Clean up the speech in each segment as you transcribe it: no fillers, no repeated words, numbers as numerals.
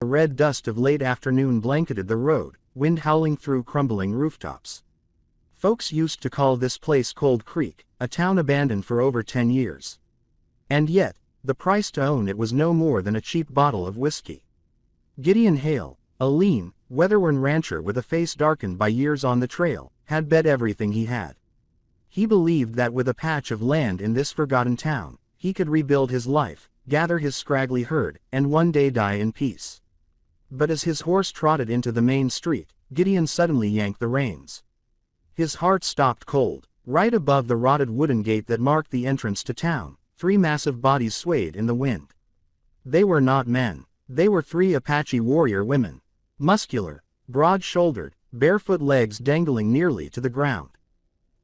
The red dust of late afternoon blanketed the road, wind howling through crumbling rooftops. Folks used to call this place Cold Creek, a town abandoned for over 10 years. And yet, the price to own it was no more than a cheap bottle of whiskey. Gideon Hale, a lean, weather-worn rancher with a face darkened by years on the trail, had bet everything he had. He believed that with a patch of land in this forgotten town, he could rebuild his life, gather his scraggly herd, and one day die in peace. But as his horse trotted into the main street, Gideon suddenly yanked the reins. His heart stopped cold. Right above the rotted wooden gate that marked the entrance to town, 3 massive bodies swayed in the wind. They were not men. They were 3 Apache warrior women. Muscular, broad-shouldered, barefoot legs dangling nearly to the ground.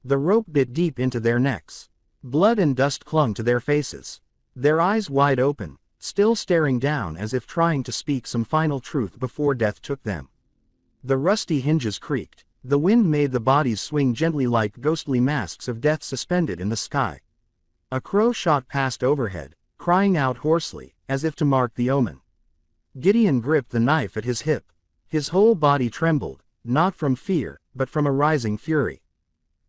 The rope bit deep into their necks. Blood and dust clung to their faces. Their eyes wide open, still staring down as if trying to speak some final truth before death took them. The rusty hinges creaked. The wind made the bodies swing gently like ghostly masks of death suspended in the sky. A crow shot past overhead, crying out hoarsely, as if to mark the omen. Gideon gripped the knife at his hip. His whole body trembled, not from fear, but from a rising fury.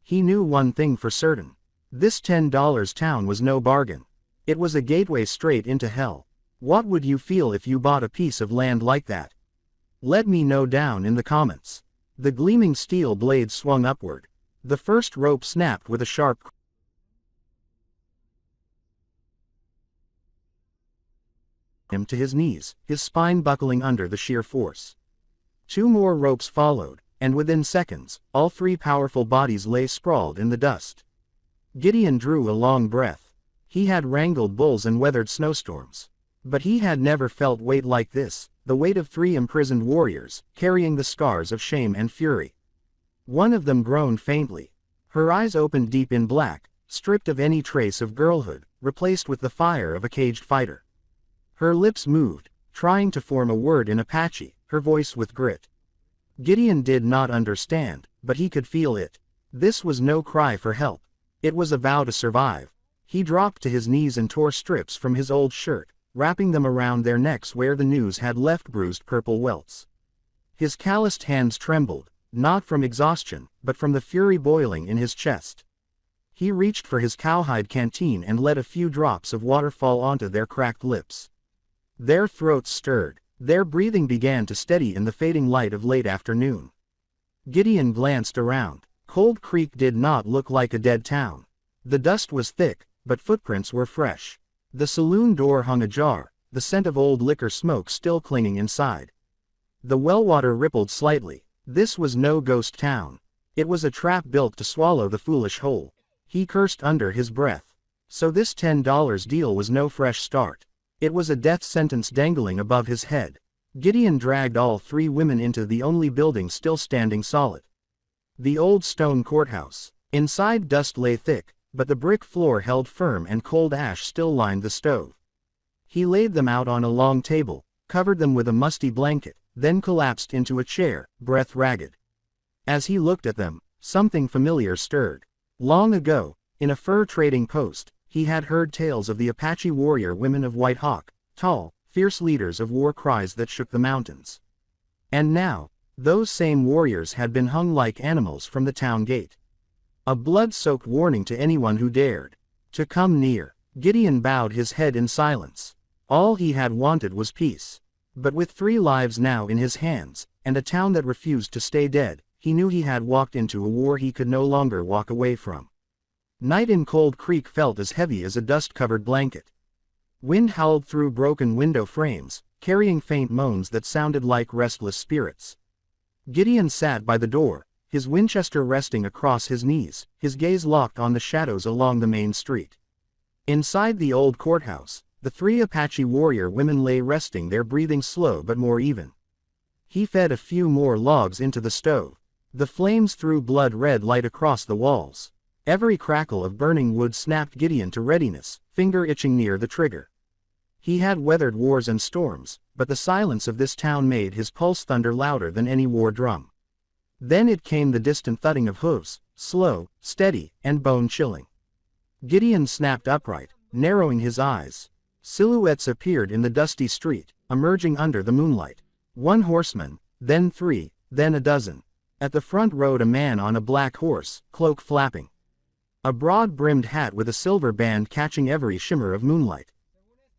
He knew one thing for certain. This $10 town was no bargain. It was a gateway straight into hell. What would you feel if you bought a piece of land like that? Let me know down in the comments. The gleaming steel blade swung upward. The first rope snapped with a sharp crack. Him to his knees, his spine buckling under the sheer force. 2 more ropes followed, and within seconds, all 3 powerful bodies lay sprawled in the dust. Gideon drew a long breath. He had wrangled bulls and weathered snowstorms. But he had never felt weight like this, the weight of 3 imprisoned warriors, carrying the scars of shame and fury. One of them groaned faintly. Her eyes opened deep in black, stripped of any trace of girlhood, replaced with the fire of a caged fighter. Her lips moved, trying to form a word in Apache, her voice with grit. Gideon did not understand, but he could feel it. This was no cry for help. It was a vow to survive. He dropped to his knees and tore strips from his old shirt, wrapping them around their necks where the noose had left bruised purple welts. His calloused hands trembled, not from exhaustion, but from the fury boiling in his chest. He reached for his cowhide canteen and let a few drops of water fall onto their cracked lips. Their throats stirred. Their breathing began to steady in the fading light of late afternoon. Gideon glanced around. Cold Creek did not look like a dead town. The dust was thick, but footprints were fresh. The saloon door hung ajar, the scent of old liquor smoke still clinging inside. The well water rippled slightly. This was no ghost town. It was a trap built to swallow the foolish whole. He cursed under his breath. So this $10 deal was no fresh start. It was a death sentence dangling above his head. Gideon dragged all 3 women into the only building still standing solid. The old stone courthouse. Inside dust lay thick, but the brick floor held firm and cold ash still lined the stove. He laid them out on a long table, covered them with a musty blanket, then collapsed into a chair, breath ragged. As he looked at them, something familiar stirred. Long ago, in a fur trading post, he had heard tales of the Apache warrior women of White Hawk, tall, fierce leaders of war cries that shook the mountains. And now, those same warriors had been hung like animals from the town gate. A blood-soaked warning to anyone who dared to come near. Gideon bowed his head in silence. All he had wanted was peace. But with 3 lives now in his hands, and a town that refused to stay dead, he knew he had walked into a war he could no longer walk away from. Night in Cold Creek felt as heavy as a dust-covered blanket. Wind howled through broken window frames, carrying faint moans that sounded like restless spirits. Gideon sat by the door, his Winchester resting across his knees, his gaze locked on the shadows along the main street. Inside the old courthouse, the 3 Apache warrior women lay resting, their breathing slow but more even. He fed a few more logs into the stove. The flames threw blood-red light across the walls. Every crackle of burning wood snapped Gideon to readiness, finger itching near the trigger. He had weathered wars and storms, but the silence of this town made his pulse thunder louder than any war drum. Then it came the distant thudding of hooves, slow, steady, and bone-chilling. Gideon snapped upright, narrowing his eyes. Silhouettes appeared in the dusty street, emerging under the moonlight. One horseman, then three, then a dozen. At the front rode a man on a black horse, cloak flapping. A broad-brimmed hat with a silver band catching every shimmer of moonlight.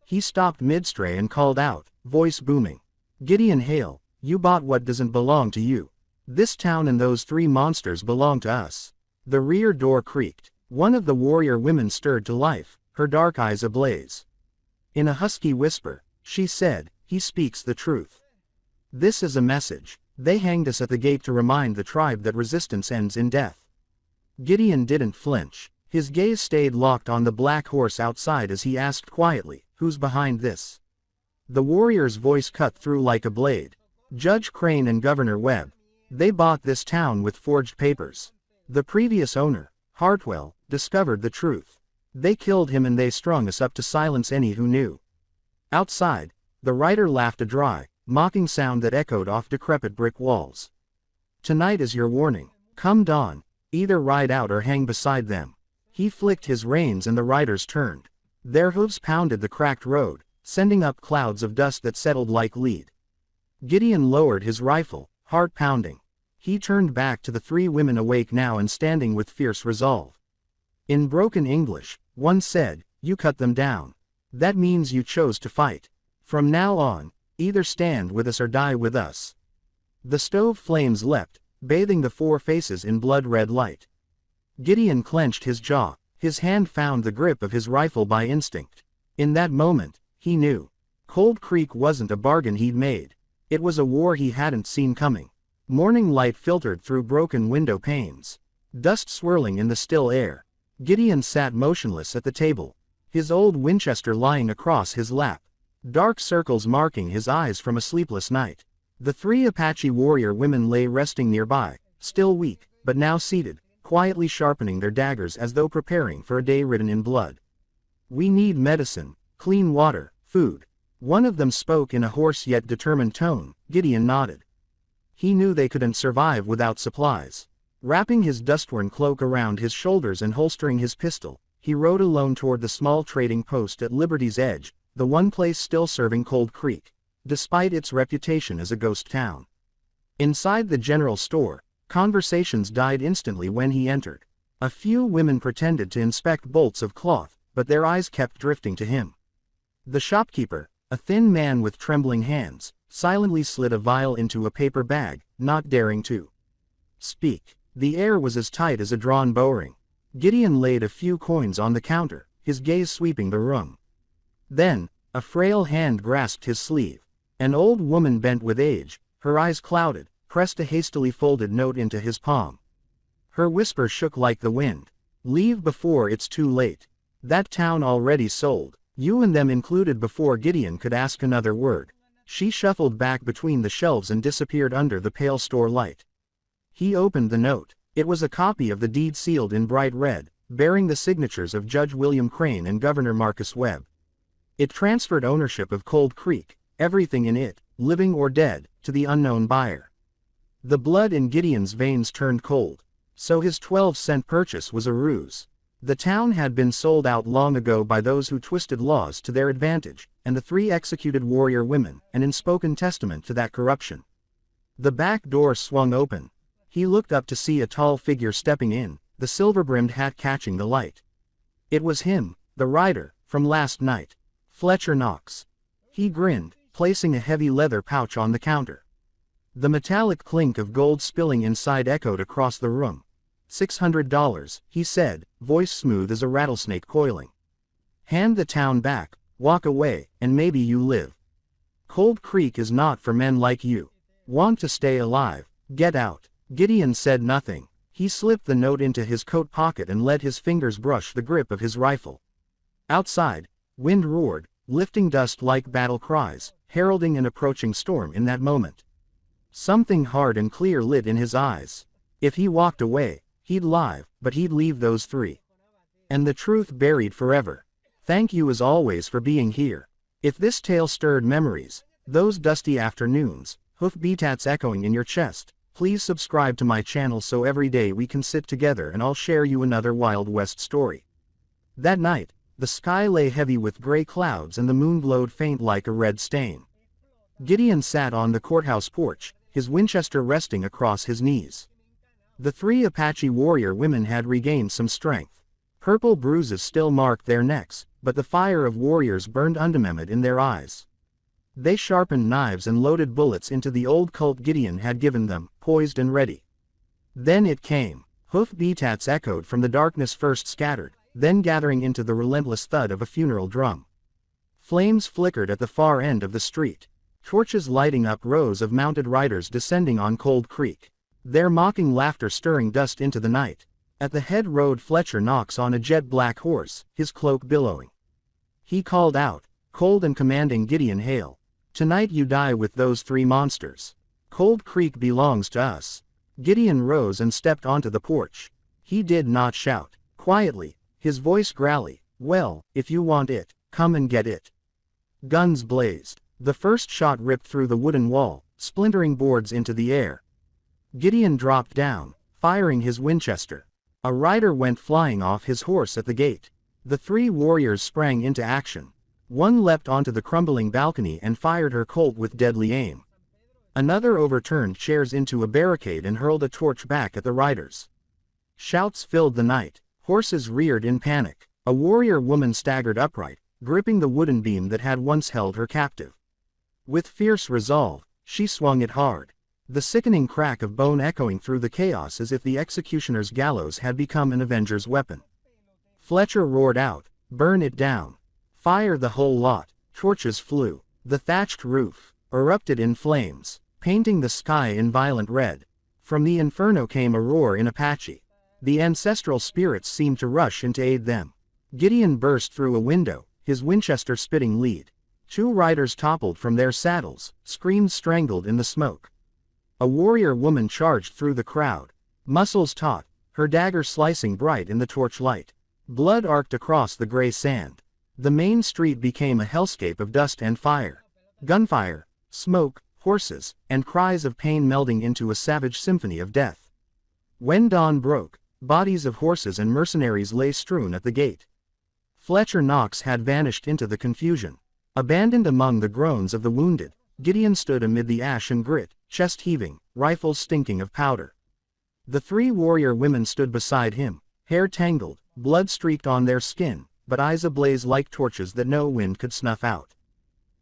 He stopped mid-stray and called out, voice booming. "Gideon Hale, you bought what doesn't belong to you. This town and those three monsters belong to us." The rear door creaked. One of the warrior women stirred to life, her dark eyes ablaze. In a husky whisper, she said, "He speaks the truth. This is a message. They hanged us at the gate to remind the tribe that resistance ends in death." Gideon didn't flinch. His gaze stayed locked on the black horse outside as he asked quietly, "Who's behind this?" The warrior's voice cut through like a blade. "Judge Crane and Governor Webb. They bought this town with forged papers. The previous owner, Hartwell, discovered the truth. They killed him and they strung us up to silence any who knew." Outside, the rider laughed a dry, mocking sound that echoed off decrepit brick walls. "Tonight is your warning. Come dawn, either ride out or hang beside them." He flicked his reins and the riders turned. Their hooves pounded the cracked road, sending up clouds of dust that settled like lead. Gideon lowered his rifle, heart pounding. He turned back to the three women awake now and standing with fierce resolve. In broken English, one said, "You cut them down. That means you chose to fight. From now on, either stand with us or die with us." The stove flames leapt, bathing the four faces in blood-red light. Gideon clenched his jaw, his hand found the grip of his rifle by instinct. In that moment, he knew. Cold Creek wasn't a bargain he'd made. It was a war he hadn't seen coming. Morning light filtered through broken window panes. Dust swirling in the still air. Gideon sat motionless at the table, his old Winchester lying across his lap. Dark circles marking his eyes from a sleepless night. The three Apache warrior women lay resting nearby, still weak, but now seated, quietly sharpening their daggers as though preparing for a day written in blood. "We need medicine, clean water, food." One of them spoke in a hoarse yet determined tone. Gideon nodded. He knew they couldn't survive without supplies. Wrapping his dust-worn cloak around his shoulders and holstering his pistol, he rode alone toward the small trading post at Liberty's Edge, the one place still serving Cold Creek, despite its reputation as a ghost town. Inside the general store, conversations died instantly when he entered. A few women pretended to inspect bolts of cloth, but their eyes kept drifting to him. The shopkeeper, a thin man with trembling hands, silently slid a vial into a paper bag, not daring to speak. The air was as tight as a drawn bowring. Gideon laid a few coins on the counter, his gaze sweeping the room. Then, a frail hand grasped his sleeve. An old woman bent with age, her eyes clouded, pressed a hastily folded note into his palm. Her whisper shook like the wind. "Leave before it's too late. That town already sold, you and them included." Before Gideon could ask another word, she shuffled back between the shelves and disappeared under the pale store light. He opened the note. It was a copy of the deed sealed in bright red, bearing the signatures of Judge William Crane and Governor Marcus Webb. It transferred ownership of Cold Creek, everything in it, living or dead, to the unknown buyer. The blood in Gideon's veins turned cold. So his 12-cent purchase was a ruse. The town had been sold out long ago by those who twisted laws to their advantage, and the three executed warrior women, an unspoken testament to that corruption. The back door swung open. He looked up to see a tall figure stepping in, the silver-brimmed hat catching the light. It was him, the rider, from last night, Fletcher Knox. He grinned, placing a heavy leather pouch on the counter. The metallic clink of gold spilling inside echoed across the room. $600, he said, voice smooth as a rattlesnake coiling. "Hand the town back, walk away, and maybe you live. Cold Creek is not for men like you. Want to stay alive, get out." Gideon said nothing. He slipped the note into his coat pocket and let his fingers brush the grip of his rifle. Outside, wind roared, lifting dust like battle cries, heralding an approaching storm in that moment. Something hard and clear lit in his eyes. If he walked away, he'd live, but he'd leave those three. And the truth buried forever. Thank you as always for being here. If this tale stirred memories, those dusty afternoons, hoofbeats echoing in your chest, please subscribe to my channel so every day we can sit together and I'll share you another Wild West story. That night, the sky lay heavy with gray clouds and the moon glowed faint like a red stain. Gideon sat on the courthouse porch, his Winchester resting across his knees. The 3 Apache warrior women had regained some strength. Purple bruises still marked their necks, but the fire of warriors burned untamed in their eyes. They sharpened knives and loaded bullets into the old Colt Gideon had given them, poised and ready. Then it came. Hoof beats echoed from the darkness, first scattered, then gathering into the relentless thud of a funeral drum. Flames flickered at the far end of the street. Torches lighting up rows of mounted riders descending on Cold Creek. Their mocking laughter stirring dust into the night. At the head rode Fletcher Knox on a jet-black horse, his cloak billowing. He called out, cold and commanding, "Gideon, hail. Tonight you die with those 3 monsters. Cold Creek belongs to us." Gideon rose and stepped onto the porch. He did not shout. Quietly, his voice growly, "Well, if you want it, come and get it." Guns blazed. The first shot ripped through the wooden wall, splintering boards into the air. Gideon dropped down, firing his Winchester. A rider went flying off his horse at the gate. The 3 warriors sprang into action. One leapt onto the crumbling balcony and fired her Colt with deadly aim. Another overturned chairs into a barricade and hurled a torch back at the riders. Shouts filled the night. Horses reared in panic. A warrior woman staggered upright, gripping the wooden beam that had once held her captive. With fierce resolve, she swung it hard. The sickening crack of bone echoing through the chaos as if the executioner's gallows had become an avenger's weapon. Fletcher roared out, "Burn it down. Fire the whole lot." Torches flew. The thatched roof erupted in flames, painting the sky in violent red. From the inferno came a roar in Apache. The ancestral spirits seemed to rush in to aid them. Gideon burst through a window, his Winchester spitting lead. 2 riders toppled from their saddles, screams strangled in the smoke. A warrior woman charged through the crowd, muscles taut, her dagger slicing bright in the torchlight. Blood arced across the gray sand. The main street became a hellscape of dust and fire. Gunfire, smoke, horses, and cries of pain melding into a savage symphony of death. When dawn broke, bodies of horses and mercenaries lay strewn at the gate. Fletcher Knox had vanished into the confusion. Abandoned among the groans of the wounded, Gideon stood amid the ash and grit, chest heaving, rifles stinking of powder. The 3 warrior women stood beside him, hair tangled, blood streaked on their skin, but eyes ablaze like torches that no wind could snuff out.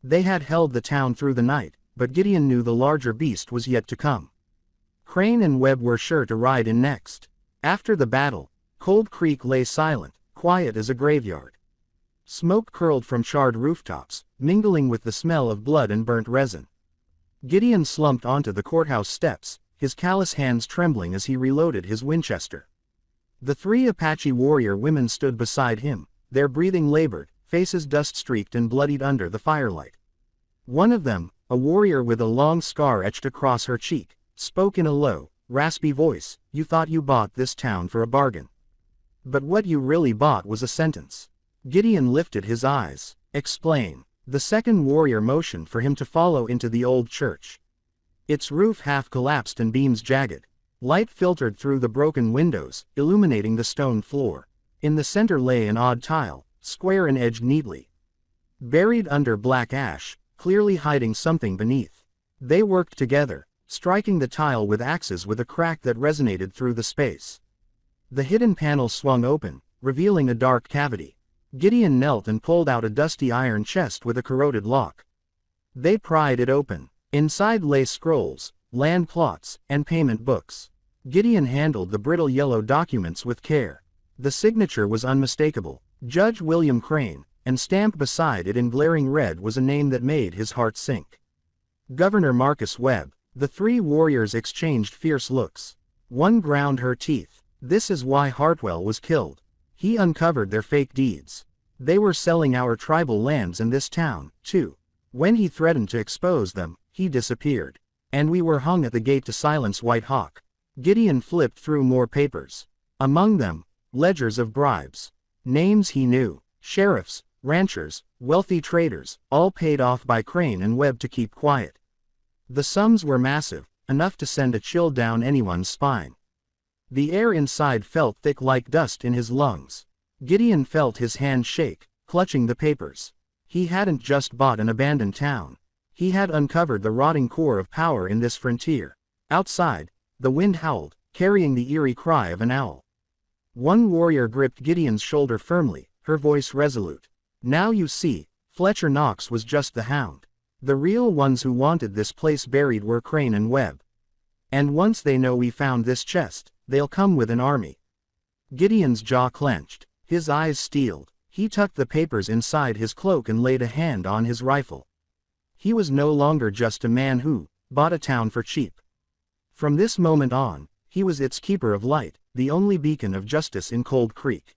They had held the town through the night, but Gideon knew the larger beast was yet to come. Crane and Webb were sure to ride in next. After the battle, Cold Creek lay silent, quiet as a graveyard. Smoke curled from charred rooftops, mingling with the smell of blood and burnt resin. Gideon slumped onto the courthouse steps, his callous hands trembling as he reloaded his Winchester. The 3 Apache warrior women stood beside him, their breathing labored, faces dust-streaked and bloodied under the firelight. One of them, a warrior with a long scar etched across her cheek, spoke in a low, raspy voice, "You thought you bought this town for a bargain. But what you really bought was a sentence." Gideon lifted his eyes. "Explain." The second warrior motioned for him to follow into the old church. Its roof half collapsed and beams jagged. Light filtered through the broken windows, illuminating the stone floor. In the center lay an odd tile, square and edged neatly. Buried under black ash, clearly hiding something beneath. They worked together, striking the tile with axes with a crack that resonated through the space. The hidden panel swung open, revealing a dark cavity. Gideon knelt and pulled out a dusty iron chest with a corroded lock. They pried it open. Inside lay scrolls, land plots, and payment books. Gideon handled the brittle yellow documents with care. The signature was unmistakable, Judge William Crane, and stamped beside it in glaring red was a name that made his heart sink. Governor Marcus Webb. The 3 warriors exchanged fierce looks. One ground her teeth. "This is why Hartwell was killed. He uncovered their fake deeds. They were selling our tribal lands in this town, too. When he threatened to expose them, he disappeared. And we were hung at the gate to silence White Hawk." Gideon flipped through more papers. Among them, ledgers of bribes. Names he knew. Sheriffs, ranchers, wealthy traders, all paid off by Crane and Webb to keep quiet. The sums were massive, enough to send a chill down anyone's spine. The air inside felt thick like dust in his lungs. Gideon felt his hand shake, clutching the papers. He hadn't just bought an abandoned town. He had uncovered the rotting core of power in this frontier. Outside, the wind howled, carrying the eerie cry of an owl. One warrior gripped Gideon's shoulder firmly, her voice resolute. "Now you see, Fletcher Knox was just the hound. The real ones who wanted this place buried were Crane and Webb. And once they know we found this chest, they'll come with an army." Gideon's jaw clenched, his eyes steeled. He tucked the papers inside his cloak and laid a hand on his rifle. He was no longer just a man who bought a town for cheap. From this moment on, he was its keeper of light, the only beacon of justice in Cold Creek.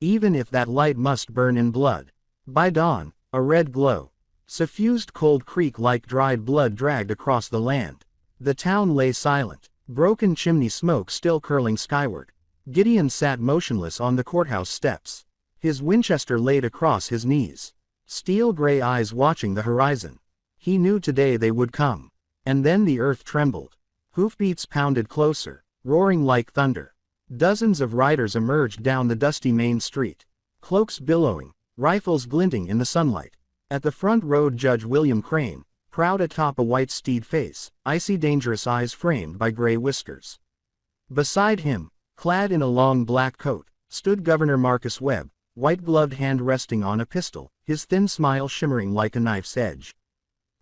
Even if that light must burn in blood. By dawn, a red glow suffused Cold Creek like dried blood dragged across the land. The town lay silent, broken chimney smoke still curling skyward. Gideon sat motionless on the courthouse steps, his Winchester laid across his knees, steel-gray eyes watching the horizon. He knew today they would come. And then the earth trembled. Hoofbeats pounded closer, roaring like thunder. Dozens of riders emerged down the dusty main street, cloaks billowing, rifles glinting in the sunlight. At the front rode Judge William Crane, proud atop a white steed face, icy dangerous eyes framed by gray whiskers. Beside him, clad in a long black coat, stood Governor Marcus Webb, white-gloved hand resting on a pistol, his thin smile shimmering like a knife's edge.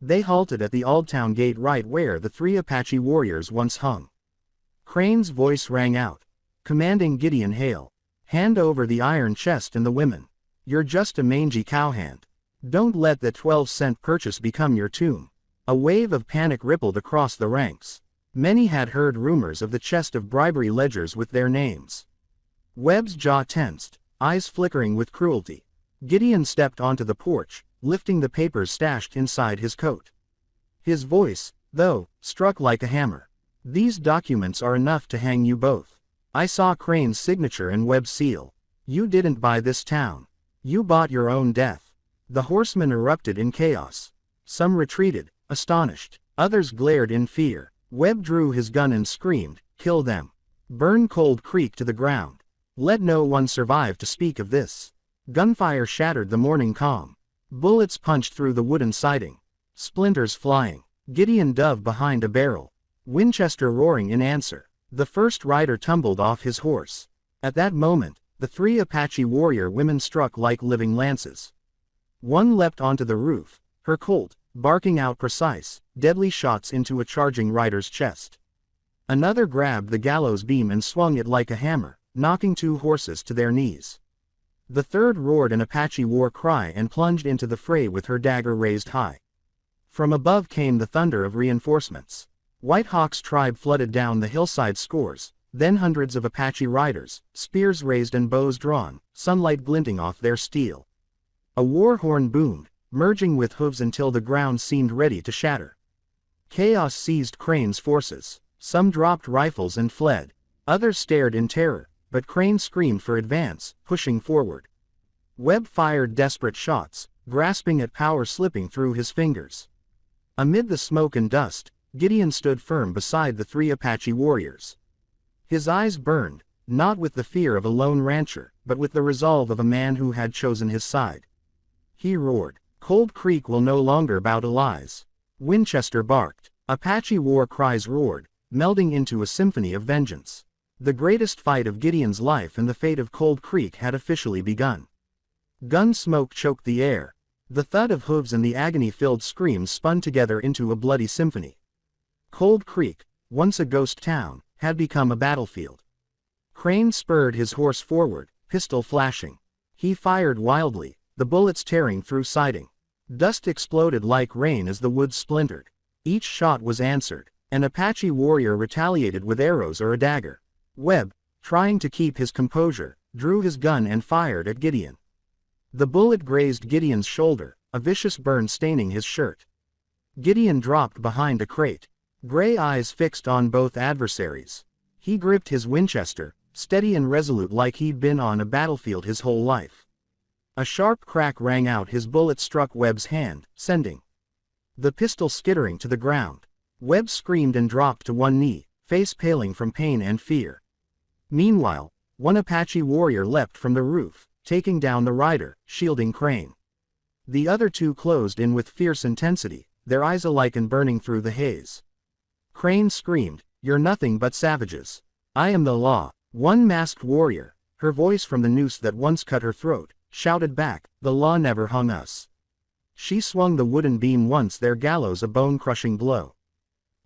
They halted at the Oldtown gate right where the 3 Apache warriors once hung. Crane's voice rang out, commanding Gideon Hale, "Hand over the iron chest and the women. You're just a mangy cowhand. Don't let the 12-cent purchase become your tomb." A wave of panic rippled across the ranks. Many had heard rumors of the chest of bribery ledgers with their names. Webb's jaw tensed, eyes flickering with cruelty. Gideon stepped onto the porch, lifting the papers stashed inside his coat. His voice, though, struck like a hammer. "These documents are enough to hang you both. I saw Crane's signature and Webb's seal. You didn't buy this town. You bought your own death." The horsemen erupted in chaos. Some retreated, astonished. Others glared in fear. Webb drew his gun and screamed, "Kill them. Burn Cold Creek to the ground. Let no one survive to speak of this." Gunfire shattered the morning calm. Bullets punched through the wooden siding, splinters flying. Gideon dove behind a barrel, Winchester roaring in answer. The first rider tumbled off his horse. At that moment, the 3 Apache warrior women struck like living lances. One leapt onto the roof, her colt, barking out precise, deadly shots into a charging rider's chest. Another grabbed the gallows beam and swung it like a hammer, knocking 2 horses to their knees. The third roared an Apache war cry and plunged into the fray with her dagger raised high. From above came the thunder of reinforcements. White Hawk's tribe flooded down the hillside scores, then hundreds of Apache riders, spears raised and bows drawn, sunlight glinting off their steel. A war horn boomed, merging with hooves until the ground seemed ready to shatter. Chaos seized Crane's forces. Some dropped rifles and fled. Others stared in terror, but Crane screamed for advance, pushing forward. Webb fired desperate shots, grasping at power slipping through his fingers. Amid the smoke and dust, Gideon stood firm beside the 3 Apache warriors. His eyes burned, not with the fear of a lone rancher, but with the resolve of a man who had chosen his side. He roared, "Cold Creek will no longer bow to lies." Winchester barked. Apache war cries roared, melding into a symphony of vengeance. The greatest fight of Gideon's life and the fate of Cold Creek had officially begun. Gun smoke choked the air. The thud of hooves and the agony-filled screams spun together into a bloody symphony. Cold Creek, once a ghost town, had become a battlefield. Crane spurred his horse forward, pistol flashing. He fired wildly, the bullets tearing through siding. Dust exploded like rain as the woods splintered. Each shot was answered. An Apache warrior retaliated with arrows or a dagger. Webb, trying to keep his composure, drew his gun and fired at Gideon. The bullet grazed Gideon's shoulder, a vicious burn staining his shirt. Gideon dropped behind a crate, gray eyes fixed on both adversaries. He gripped his Winchester, steady and resolute like he'd been on a battlefield his whole life. A sharp crack rang out. His bullet struck Webb's hand, sending the pistol skittering to the ground. Webb screamed and dropped to one knee, face paling from pain and fear. Meanwhile, one Apache warrior leapt from the roof, taking down the rider, shielding Crane. The other 2 closed in with fierce intensity, their eyes alike and burning through the haze. Crane screamed, "You're nothing but savages. I am the law." One masked warrior, her voice from the noose that once cut her throat, shouted back, "The law never hung us." She swung the wooden beam once their gallows, a bone-crushing blow.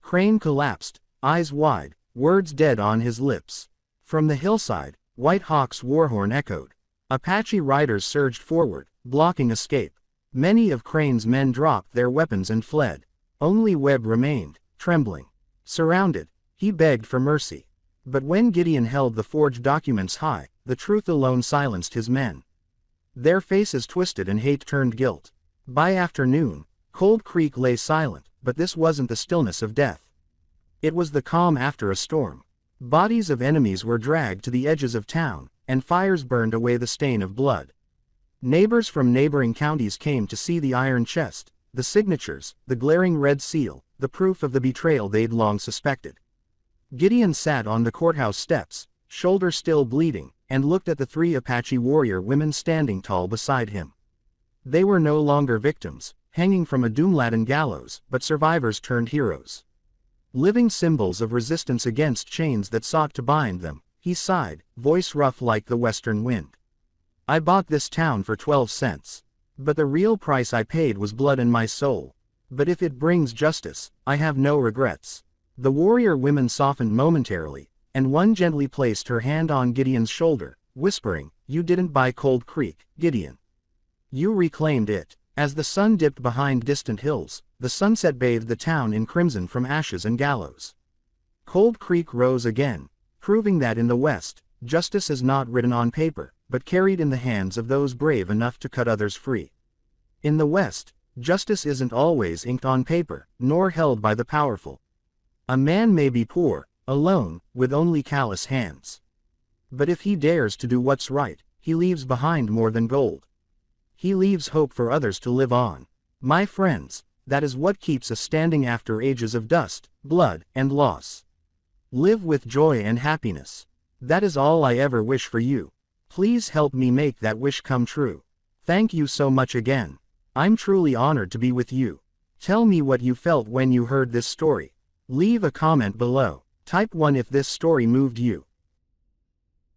Crane collapsed, eyes wide, words dead on his lips. From the hillside, White Hawk's warhorn echoed. Apache riders surged forward, blocking escape. Many of Crane's men dropped their weapons and fled. Only Webb remained, trembling. Surrounded, he begged for mercy. But when Gideon held the forged documents high, the truth alone silenced his men. Their faces twisted and hate turned guilt. By afternoon, Cold Creek lay silent, but this wasn't the stillness of death. It was the calm after a storm. Bodies of enemies were dragged to the edges of town, and fires burned away the stain of blood. Neighbors from neighboring counties came to see the iron chest, the signatures, the glaring red seal, the proof of the betrayal they'd long suspected. Gideon sat on the courthouse steps, shoulder still bleeding, and looked at the 3 Apache warrior women standing tall beside him. They were no longer victims, hanging from a doom-laden gallows, but survivors turned heroes. Living symbols of resistance against chains that sought to bind them. He sighed, voice rough like the western wind. "I bought this town for 12 cents. But the real price I paid was blood and my soul. But if it brings justice, I have no regrets." The warrior women softened momentarily, and one gently placed her hand on Gideon's shoulder, whispering, "You didn't buy Cold Creek, Gideon. You reclaimed it." As the sun dipped behind distant hills, the sunset bathed the town in crimson from ashes and gallows. Cold Creek rose again, proving that in the West, justice is not written on paper, but carried in the hands of those brave enough to cut others free. In the West, justice isn't always inked on paper, nor held by the powerful. A man may be poor, alone, with only callous hands. But if he dares to do what's right, he leaves behind more than gold. He leaves hope for others to live on. My friends, that is what keeps us standing after ages of dust, blood, and loss. Live with joy and happiness. That is all I ever wish for you. Please help me make that wish come true. Thank you so much again. I'm truly honored to be with you. Tell me what you felt when you heard this story. Leave a comment below. Type 1 if this story moved you.